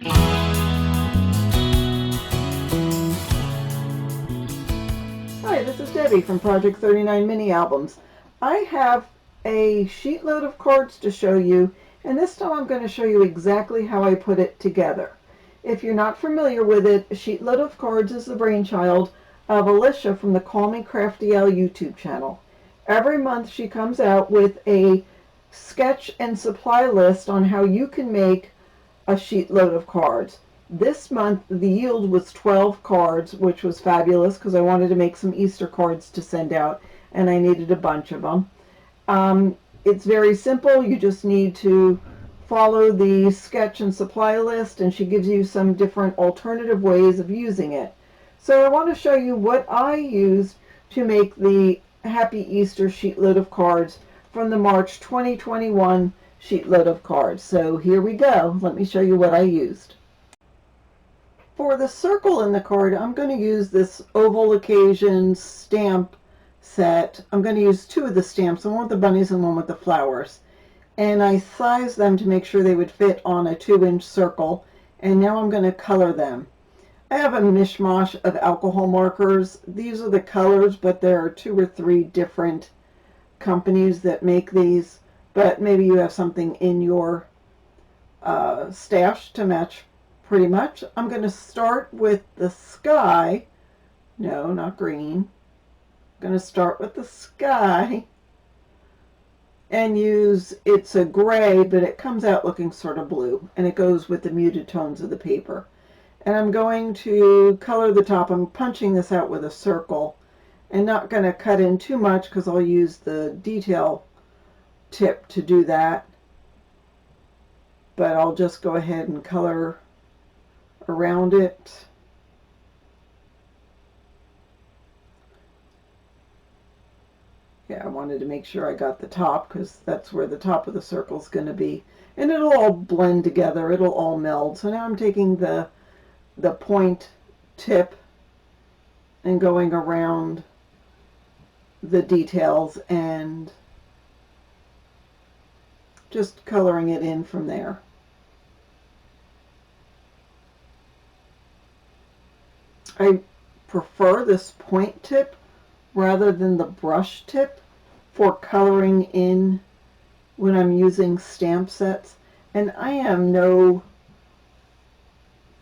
Hi, this is Debbie from Project 39 Mini Albums. I have a sheet load of cards to show you, and this time I'm going to show you exactly how I put it together. If you're not familiar with it, a sheet load of cards is the brainchild of Alicia from the Call Me Crafty Elle YouTube channel. Every month she comes out with a sketch and supply list on how you can make a sheet load of cards. This month the yield was 12 cards, which was fabulous because I wanted to make some Easter cards to send out and I needed a bunch of them. It's very simple. You just need to follow the sketch and supply list, and she gives you some different alternative ways of using it. So I want to show you what I used to make the Happy Easter sheet load of cards from the March 2021 sheet load of cards. So here we go. Let me show you what I used. For the circle in the card, I'm going to use this Oval Occasion stamp set. I'm going to use two of the stamps, one with the bunnies and one with the flowers. And I sized them to make sure they would fit on a 2-inch circle. And now I'm going to color them. I have a mishmash of alcohol markers. These are the colors, but there are 2 or 3 different companies that make these. But maybe you have something in your stash to match pretty much. I'm going to start with the sky. No, not green. I'm going to start with the sky and use, it's a gray, but it comes out looking sort of blue, and it goes with the muted tones of the paper. And I'm going to color the top. I'm punching this out with a circle and not going to cut in too much because I'll use the detail tip to do that. But I'll just go ahead and color around it. Yeah, I wanted to make sure I got the top because that's where the top of the circle is going to be. And it'll all blend together. It'll all meld. So now I'm taking the point tip and going around the details and just coloring it in from there. I prefer this point tip rather than the brush tip for coloring in when I'm using stamp sets. And I am no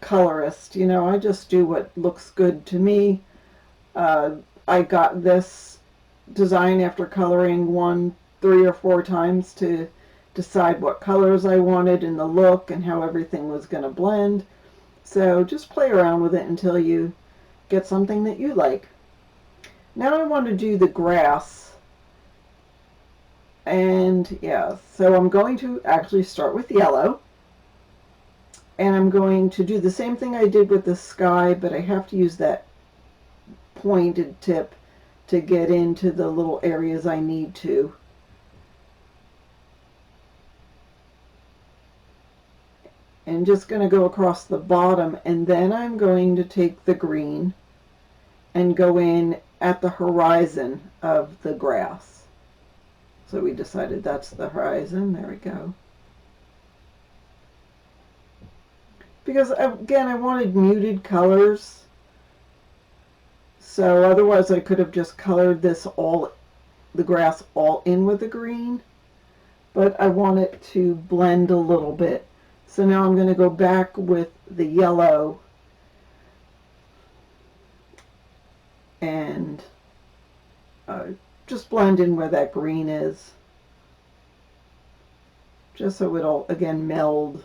colorist, you know, I just do what looks good to me. I got this design after coloring one 3 or 4 times to decide what colors I wanted and the look and how everything was going to blend. So just play around with it until you get something that you like. Now I want to do the grass. And yeah, so I'm going to actually start with yellow. And I'm going to do the same thing I did with the sky, but I have to use that pointed tip to get into the little areas I need to. And just going to go across the bottom, and then I'm going to take the green and go in at the horizon of the grass. So we decided that's the horizon. There we go. Because again, I wanted muted colors. So otherwise I could have just colored this all, the grass all in with the green. But I want it to blend a little bit. So now I'm going to go back with the yellow and just blend in where that green is. Just so it'll, again, meld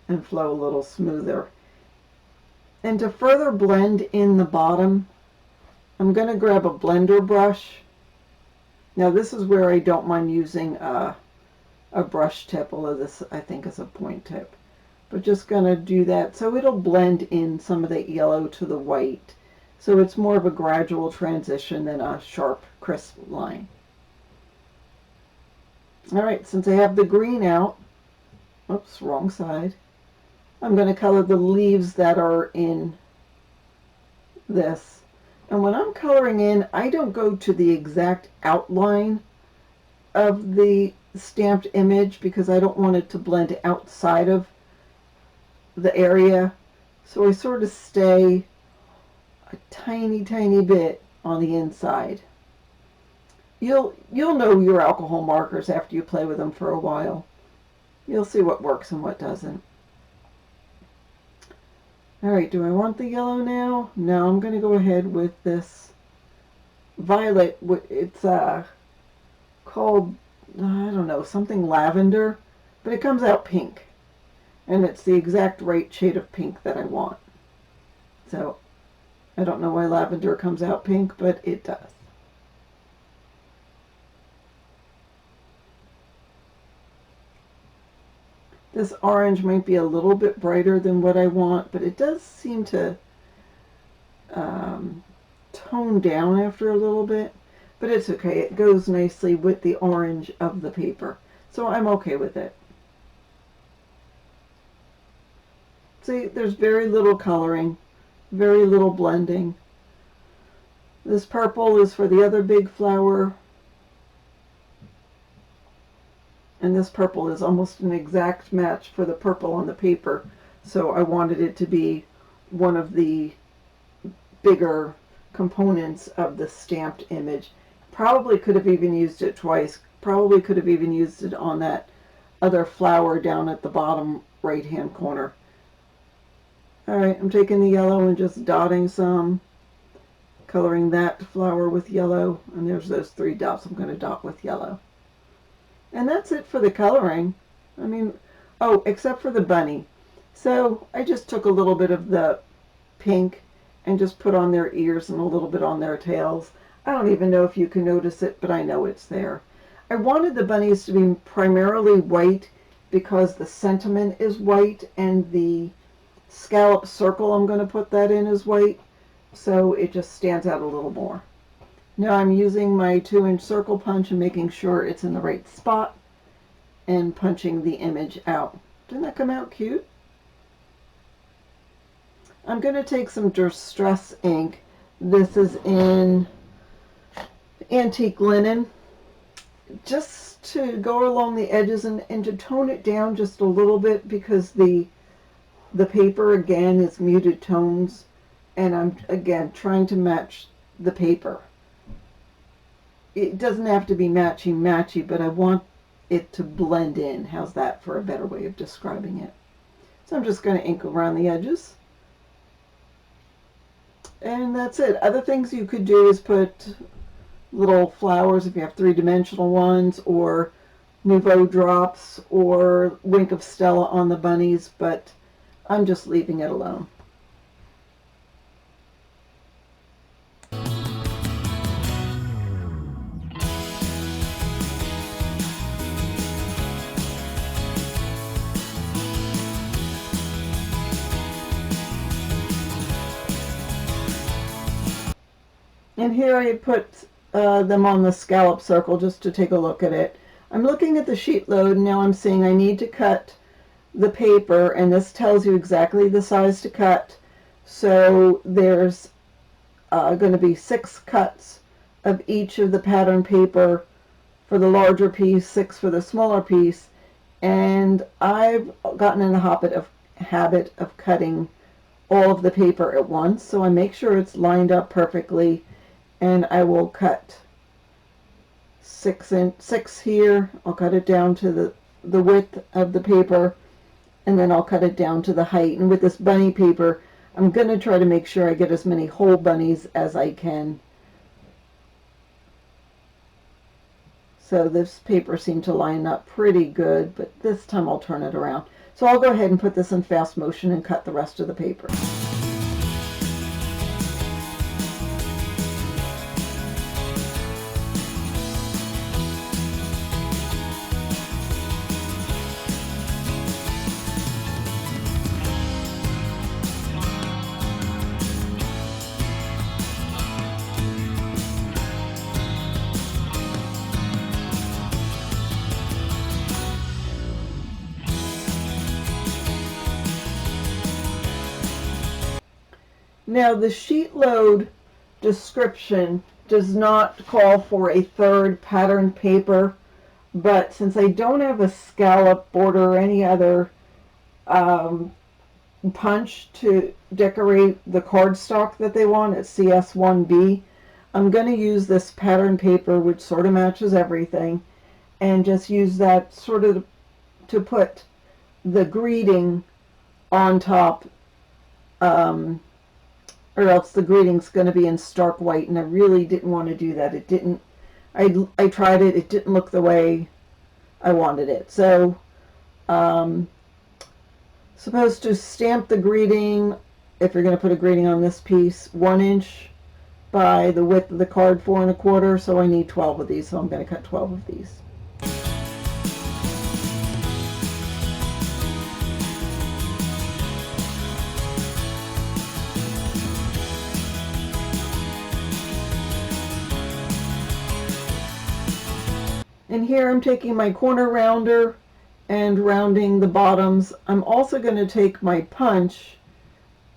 and flow a little smoother. And to further blend in the bottom, I'm going to grab a blender brush. Now this is where I don't mind using a brush tip, although this I think is a point tip. But just going to do that so it'll blend in some of that yellow to the white. So it's more of a gradual transition than a sharp, crisp line. Alright, since I have the green out, oops, wrong side, I'm going to color the leaves that are in this. And when I'm coloring in, I don't go to the exact outline of the stamped image because I don't want it to blend outside of the area, so I sort of stay a tiny bit on the inside. You'll know your alcohol markers after you play with them for a while. You'll see what works and what doesn't. Alright, do I want the yellow now? No, I'm going to go ahead with this violet. It's called, I don't know, something lavender, but it comes out pink. And it's the exact right shade of pink that I want. So, I don't know why lavender comes out pink, but it does. This orange might be a little bit brighter than what I want, but it does seem to tone down after a little bit. But it's okay. It goes nicely with the orange of the paper. So I'm okay with it. See, there's very little coloring, very little blending. This purple is for the other big flower. And this purple is almost an exact match for the purple on the paper. So I wanted it to be one of the bigger components of the stamped image. Probably could have even used it twice. Probably could have even used it on that other flower down at the bottom right hand corner. Alright, I'm taking the yellow and just dotting some, coloring that flower with yellow, and there's those 3 dots I'm going to dot with yellow. And that's it for the coloring. I mean, oh, except for the bunny. So I just took a little bit of the pink and just put on their ears and a little bit on their tails. I don't even know if you can notice it, but I know it's there. I wanted the bunnies to be primarily white because the sentiment is white and the scallop circle I'm going to put that in is white, so it just stands out a little more. Now I'm using my 2-inch circle punch and making sure it's in the right spot and punching the image out. Didn't that come out cute? I'm going to take some Distress ink. This is in antique linen, just to go along the edges and to tone it down just a little bit, because the paper again is muted tones, and I'm again trying to match the paper. It doesn't have to be matchy, but I want it to blend in. How's that for a better way of describing it? So I'm just going to ink around the edges. And that's it. Other things you could do is put little flowers if you have 3-dimensional ones, or Nouveau drops, or Wink of Stella on the bunnies, but I'm just leaving it alone. And here I put them on the scallop circle just to take a look at it. I'm looking at the Sheetload, and now I'm seeing I need to cut the paper, and this tells you exactly the size to cut. So there's going to be 6 cuts of each of the pattern paper for the larger piece, 6 for the smaller piece, and I've gotten in the habit of cutting all of the paper at once, so I make sure it's lined up perfectly. And I will cut 6 here. I'll cut it down to the width of the paper, and then I'll cut it down to the height. And with this bunny paper, I'm going to try to make sure I get as many whole bunnies as I can. So this paper seemed to line up pretty good, but this time I'll turn it around. So I'll go ahead and put this in fast motion and cut the rest of the paper. Now the Sheetload description does not call for a 3rd pattern paper, but since I don't have a scallop border or any other punch to decorate the cardstock that they want. It's CS1B. I'm going to use this pattern paper, which sort of matches everything, and just use that sort of to put the greeting on top, or else the greeting's going to be in stark white, and I really didn't want to do that. It didn't. I tried it. It didn't look the way I wanted it. So, supposed to stamp the greeting, if you're going to put a greeting on this piece, 1 inch by the width of the card, 4 1/4. So I need 12 of these. So I'm going to cut 12 of these. And here I'm taking my corner rounder and rounding the bottoms. I'm also going to take my punch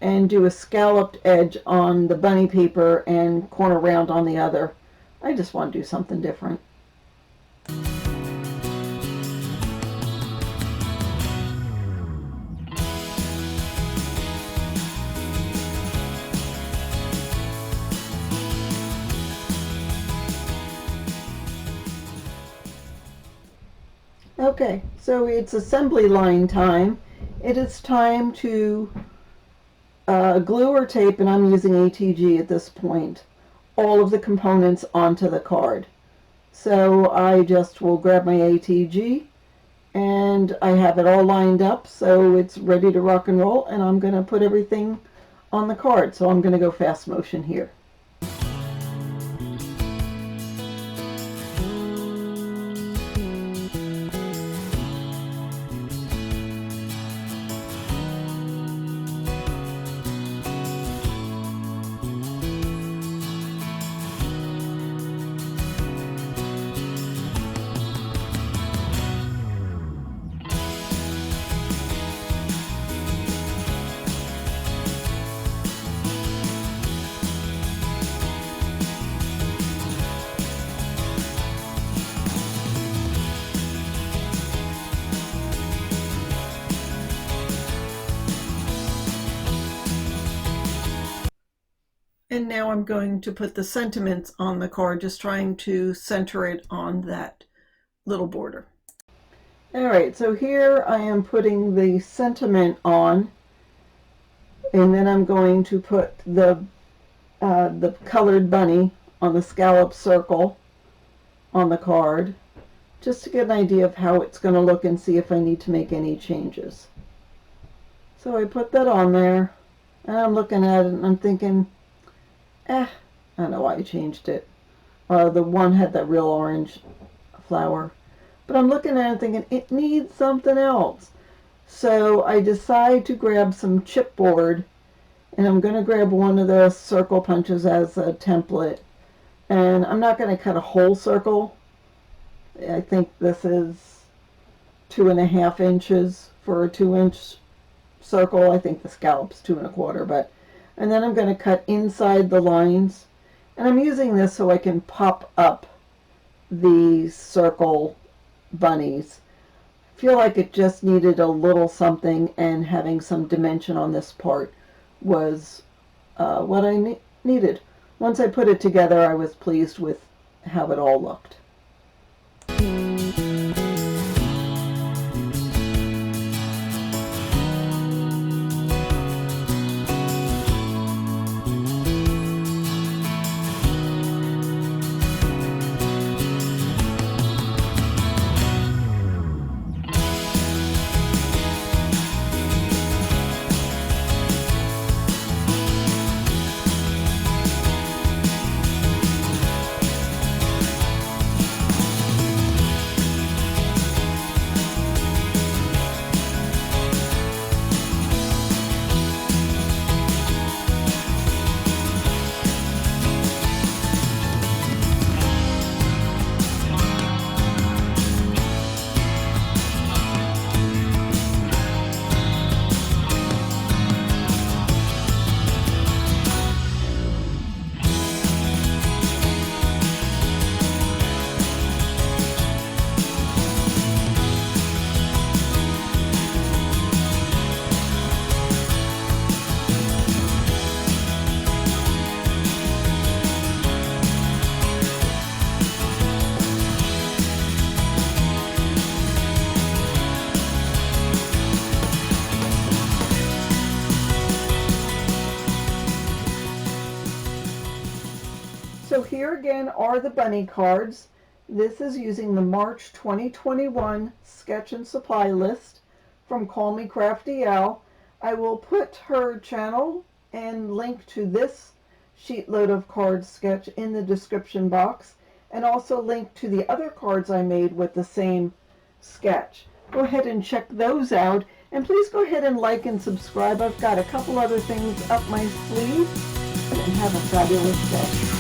and do a scalloped edge on the bunny paper and corner round on the other. I just want to do something different. Okay, so it's assembly line time. It is time to glue or tape, and I'm using ATG at this point, all of the components onto the card. So I just will grab my ATG, and I have it all lined up so it's ready to rock and roll, and I'm going to put everything on the card. So I'm going to go fast motion here. And now I'm going to put the sentiments on the card, just trying to center it on that little border. Alright, so here I am putting the sentiment on, and then I'm going to put the colored bunny on the scallop circle on the card, just to get an idea of how it's going to look and see if I need to make any changes. So I put that on there, and I'm looking at it and I'm thinking, I don't know why I changed it. The one had that real orange flower. But I'm looking at it thinking, it needs something else. So I decide to grab some chipboard, and I'm going to grab one of the circle punches as a template. And I'm not going to cut a whole circle. I think this is 2.5 inches for a 2-inch circle. I think the scallop's 2 1/4, but and then I'm going to cut inside the lines, and I'm using this so I can pop up the circle bunnies. I feel like it just needed a little something, and having some dimension on this part was what I needed. Once I put it together, I was pleased with how it all looked. here again are the bunny cards. This is using the March 2021 sketch and supply list from Call Me Crafty Al. I will put her channel and link to this sheetload of cards sketch in the description box, and also link to the other cards I made with the same sketch. Go ahead and check those out, and please go ahead and like and subscribe. I've got a couple other things up my sleeve, and have a fabulous day.